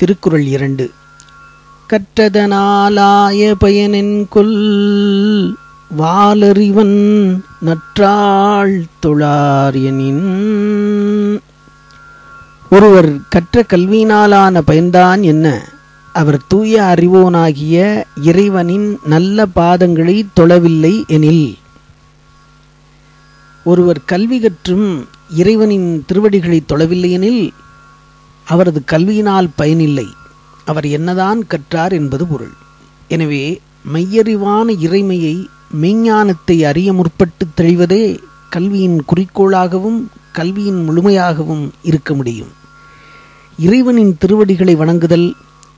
திருக்குறள் 2. கற்றதனாலாய பயனென்கொல் வாலறிவன் நற்றாள் தொழார் எனின். ஒருவர் கற்ற கல்வியினாலான பயன்தான் என்ன? அவர் தூய அறிவோனாகிய இறைவனின் நல்ல பாதங்களை தொழவில்லை எனில். ஒருவர் கல்வி கற்றும் இறைவனின் திருவடிகளை தொழவில்லை எனில் அவரது கல்வியினால் பயனில்லை. அவர் என்னதான் கற்றார் என்பது பொருள். எனவே மெய்யறிவான இறைமையை மெய்ஞானத்தை அறிய முற்பட்டு தெளிவதே கல்வியின் குறிக்கோளாகவும் கல்வியின் முழுமையாகவும் இருக்க முடியும். இறைவனின் திருவடிகளை வணங்குதல்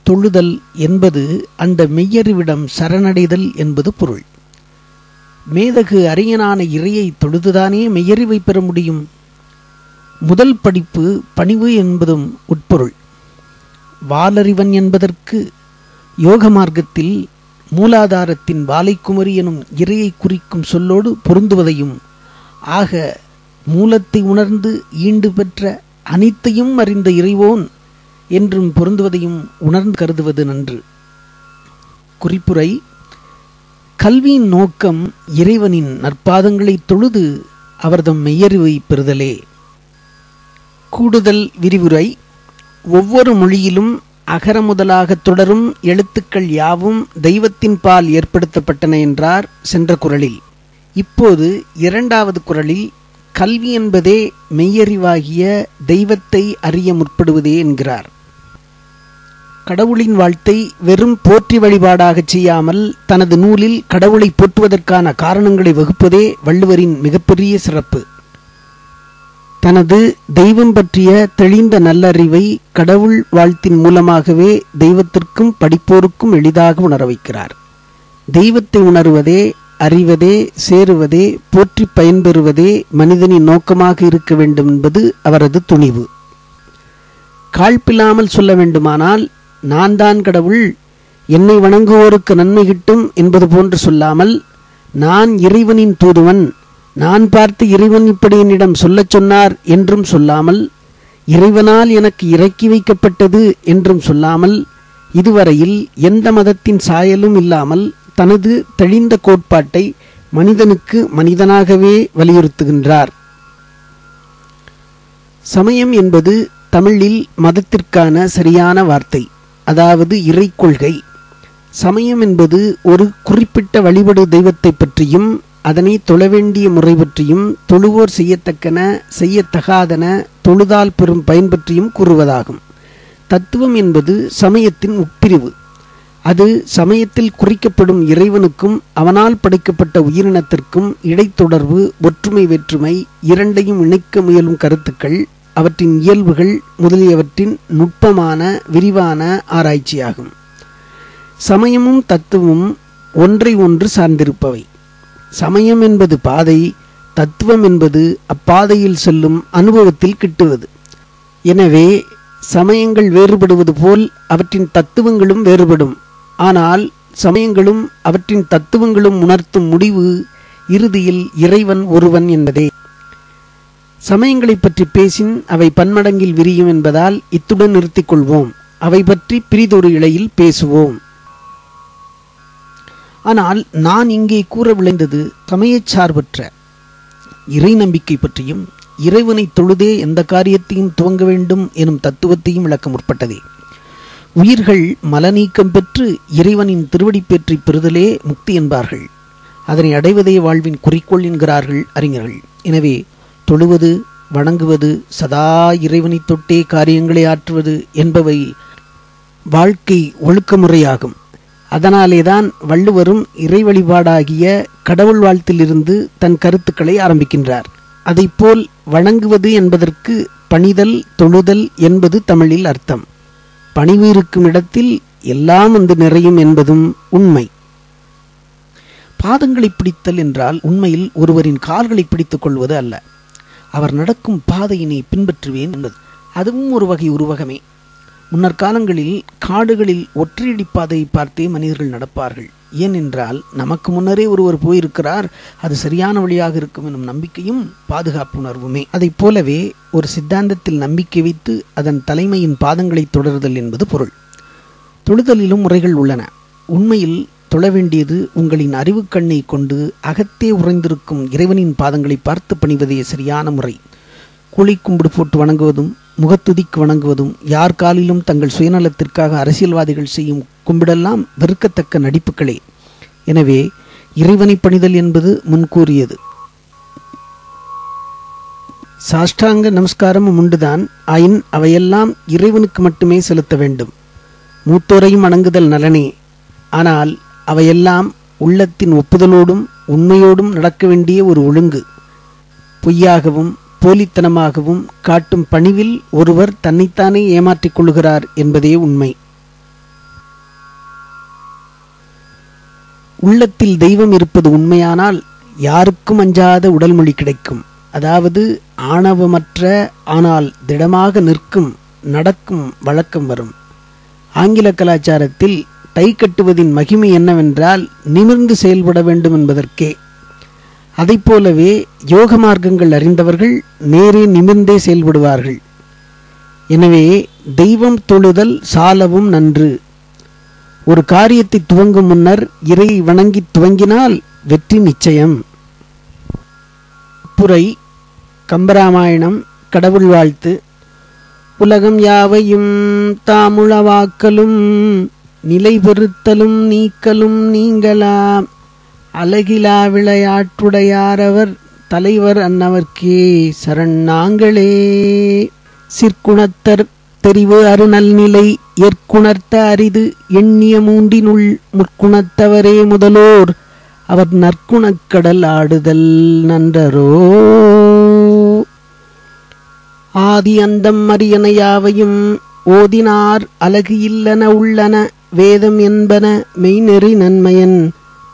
தொழுதல் என்பது அந்த மெய்யறிவிடம் சரணடைதல் என்பது பொருள். மேதகு அரியனான இறையை தொழுதுதானே மெய்யறிவை பெற முடியும். முதல் படிப்பு பணிவு என்பதும் உட்பொருள். வாலறிவன் என்பதற்கு யோக மார்க்கத்தில் மூலாதாரத்தின் வாலைக்குமரி எனும் இறையை குறிக்கும் சொல்லோடு பொருந்துவதையும், ஆக மூலத்தை உணர்ந்து ஈண்டு பெற்ற அனைத்தையும் அறிந்த இறைவோன் என்றும் பொருந்துவதையும் உணர்ந்து கருதுவது நன்று. குறிப்புரை: கல்வியின் நோக்கம் இறைவனின் நற்பாதங்களை தொழுது அவர்தம் மெய்யறிவை பெறுதலே. கூடுதல் விரிவுரை: ஒவ்வொரு மொழியிலும் அகர முதலாக தொடரும் எழுத்துக்கள் யாவும் தெய்வத்தின் பால் ஏற்படுத்தப்பட்டன என்றார் சென்ற குறளில். இப்போது 2வது குறளில் கல்வி என்பதே மெய்யறிவாகிய தெய்வத்தை அறிய முற்படுவதே என்கிறார். கடவுளின் வாழ்த்தை வெறும் போற்றி வழிபாடாகச் செய்யாமல் தனது நூலில் கடவுளை போற்றுவதற்கான காரணங்களை வகுப்பதே வள்ளுவரின் மிகப்பெரிய சிறப்பு. தனது தெய்வம் பற்றிய தெளிந்த நல்லறிவை கடவுள் வாழ்த்தின் மூலமாகவே தெய்வத்திற்கும் படிப்போருக்கும் எளிதாக உணர வைக்கிறார். தெய்வத்தை உணர்வதே, அறிவதே, சேருவதே, போற்றி பயன்பெறுவதே மனிதனின் நோக்கமாக இருக்க வேண்டும் என்பது அவரது துணிவு. காழ்ப்பில்லாமல் சொல்ல வேண்டுமானால், நான் தான் கடவுள், என்னை வணங்குவோருக்கு நன்மை கிட்டும் என்பது போன்று சொல்லாமல், நான் இறைவனின் தூதுவன், நான் பார்த்து இறைவன் இப்படி என்னிடம் சொல்லச் சொன்னார் என்றும் சொல்லாமல், இறைவனால் எனக்கு இறக்கி வைக்கப்பட்டது என்றும் சொல்லாமல், இதுவரையில் எந்த மதத்தின் சாயலும் இல்லாமல் தனது தெளிந்த கோட்பாட்டை மனிதனுக்கு மனிதனாகவே வலியுறுத்துகின்றார். சமயம் என்பது தமிழில் மதத்திற்கான சரியான வார்த்தை, அதாவது இறை கொள்கை. சமயம் என்பது ஒரு குறிப்பிட்ட வழிபடு தெய்வத்தை பற்றியும் அதனை தொழ வேண்டிய முறை பற்றியும் தொழுவோர் செய்யத்தக்கன செய்யத்தகாதன தொழுதால் பெறும் பயன் பற்றியும் கூறுவதாகும். தத்துவம் என்பது சமயத்தின் உட்பிரிவு. அது சமயத்தில் குறிக்கப்படும் இறைவனுக்கும் அவனால் படைக்கப்பட்ட உயிரினத்திற்கும் இடைத்தொடர்பு, ஒற்றுமை, வேற்றுமை இரண்டையும் இணைக்க முயலும் கருத்துக்கள், அவற்றின் இயல்புகள் முதலியவற்றின் நுட்பமான விரிவான ஆராய்ச்சியாகும். சமயமும் தத்துவமும் ஒன்றை ஒன்று சார்ந்திருப்பவை. சமயம் என்பது பாதை, தத்துவம் என்பது அப்பாதையில் செல்லும் அனுபவத்தில் கிட்டுவது. எனவே சமயங்கள் வேறுபடுவது போல் அவற்றின் தத்துவங்களும் வேறுபடும். ஆனால் சமயங்களும் அவற்றின் தத்துவங்களும் உணர்த்தும் முடிவு இறுதியில் இறைவன் ஒருவன் என்பதே. சமயங்களை பற்றி பேசின் அவை பன்மடங்கில் விரியும் என்பதால் இத்துடன் நிறுத்திக் கொள்வோம். அவை பற்றி பிரிதொரு இழையில் பேசுவோம். ஆனால் நான் இங்கே கூற விளைந்தது சமயச்சார்பற்ற இறை நம்பிக்கை பற்றியும் இறைவனை தொழுதே எந்த காரியத்தையும் துவங்க வேண்டும் எனும் தத்துவத்தையும் விளக்க முற்பட்டதே. உயிர்கள் மலநீக்கம் பெற்று இறைவனின் திருவடி பெற்றி பெறுதலே முக்தி என்பார்கள். அதனை அடைவதே வாழ்வின் குறிக்கோள் என்கிறார்கள் அறிஞர்கள். எனவே தொழுவது, வணங்குவது, சதா இறைவனை தொட்டே காரியங்களை ஆற்றுவது என்பவை வாழ்க்கை ஒழுக்க முறையாகும். அதனாலேதான் வள்ளுவரும் இறை வழிபாடாகிய கடவுள் வாழ்த்திலிருந்து தன் கருத்துக்களை ஆரம்பிக்கின்றார். அதைப்போல் வணங்குவது என்பதற்கு பணிதல், தொழுதல் என்பது தமிழில் அர்த்தம். பணிவு இருக்கும் இடத்தில் எல்லாம் வந்து நிறையும் என்பதும் உண்மை. பாதங்களை பிடித்தல் என்றால் உண்மையில் ஒருவரின் கால்களை பிடித்துக் கொள்வது அல்ல, அவர் நடக்கும் பாதையினை பின்பற்றுவேன் என்பது. அதுவும் ஒரு வகை உருவகமே. முன்னர் காலங்களில் காடுகளில் ஒற்றையடி பாதையை பார்த்தே மனிதர்கள் நடப்பார்கள். ஏனென்றால் நமக்கு முன்னரே ஒருவர் போயிருக்கிறார், அது சரியான வழியாக இருக்கும் எனும் நம்பிக்கையும் பாதுகாப்புணர்வுமே. அதை போலவே ஒரு சித்தாந்தத்தில் நம்பிக்கை வைத்து அதன் தலைமையின் பாதங்களை தொடருதல் என்பது பொருள். தொழுதலிலும் முறைகள் உள்ளன. உண்மையில் தொழ வேண்டியது உங்களின் அறிவு கண்ணை கொண்டு அகத்தே உறைந்திருக்கும் இறைவனின் பாதங்களை பார்த்து பணிவதே சரியான முறை. கூளை கும்பிடு போட்டு வணங்குவதும் முகத்துதிக்கு வணங்குவதும் யார் காலிலும் தங்கள் சுயநலத்திற்காக அரசியல்வாதிகள் செய்யும் கும்பிடெல்லாம் வெறுக்கத்தக்க நடிப்புகளே. எனவே இறைவனை பணிதல் என்பது முன்கூறியது. சாஷ்டாங்க நமஸ்காரமும் உண்டுதான், ஆயின் அவையெல்லாம் இறைவனுக்கு மட்டுமே செலுத்த வேண்டும். மூத்தோரையும் வணங்குதல் நலனே, ஆனால் அவையெல்லாம் உள்ளத்தின் ஒப்புதலோடும் உண்மையோடும் நடக்க வேண்டிய ஒரு ஒழுங்கு. பொய்யாகவும் போலித்தனமாகவும் காட்டும் பணிவில் ஒருவர் தன்னைத்தானே ஏமாற்றிக் கொள்கிறார் என்பதே உண்மை. உள்ளத்தில் தெய்வம் இருப்பது உண்மையானால் யாருக்கும் அஞ்சாத உடல்மொழி கிடைக்கும். அதாவது ஆணவமற்ற ஆனால் திடமாக நிற்கும் நடக்கும் வழக்கம் வரும். ஆங்கில கலாச்சாரத்தில் டை கட்டுவதின் மகிமை என்னவென்றால் நிமிர்ந்து செயல்பட வேண்டும் என்பதற்கே. அதை போலவே யோக மார்க்கங்கள் அறிந்தவர்கள் நேரே நிமிர்ந்தே செயல்படுவார்கள். எனவே தெய்வம் தொழுதல் சாலவும் நன்று. ஒரு காரியத்தை துவங்கும் முன்னர் இறை வணங்கி துவங்கினால் வெற்றி நிச்சயம். புரை கம்பராமாயணம் கடவுள் வாழ்த்து. உலகம் யாவையும் தாமுளவாக்கலும் நிலை பெறுத்தலும் நீக்கலும் நீங்களாம் அழகிலா விளையாட்டுடையாரவர் தலைவர் அன்னவர்க்கே சரணாங்களே. சிற்குணத்தர் தெரிவு அருநல்நிலை ஏற்குணர்த்த அரிது எண்ணிய மூன்றினுள் முற்குணத்தவரே முதலோர் அவர் நற்குணக்கடல் ஆடுதல் நன்றரோ. ஆதி அந்தம் அரியணையாவையும் ஓதினார் அழகு இல்லன உள்ளன வேதம் என்பன மெய்நெறி நன்மையன்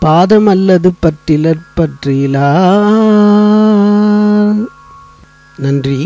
பாதம் அல்லது பற்றிலற் பற்றிலார். நன்றி.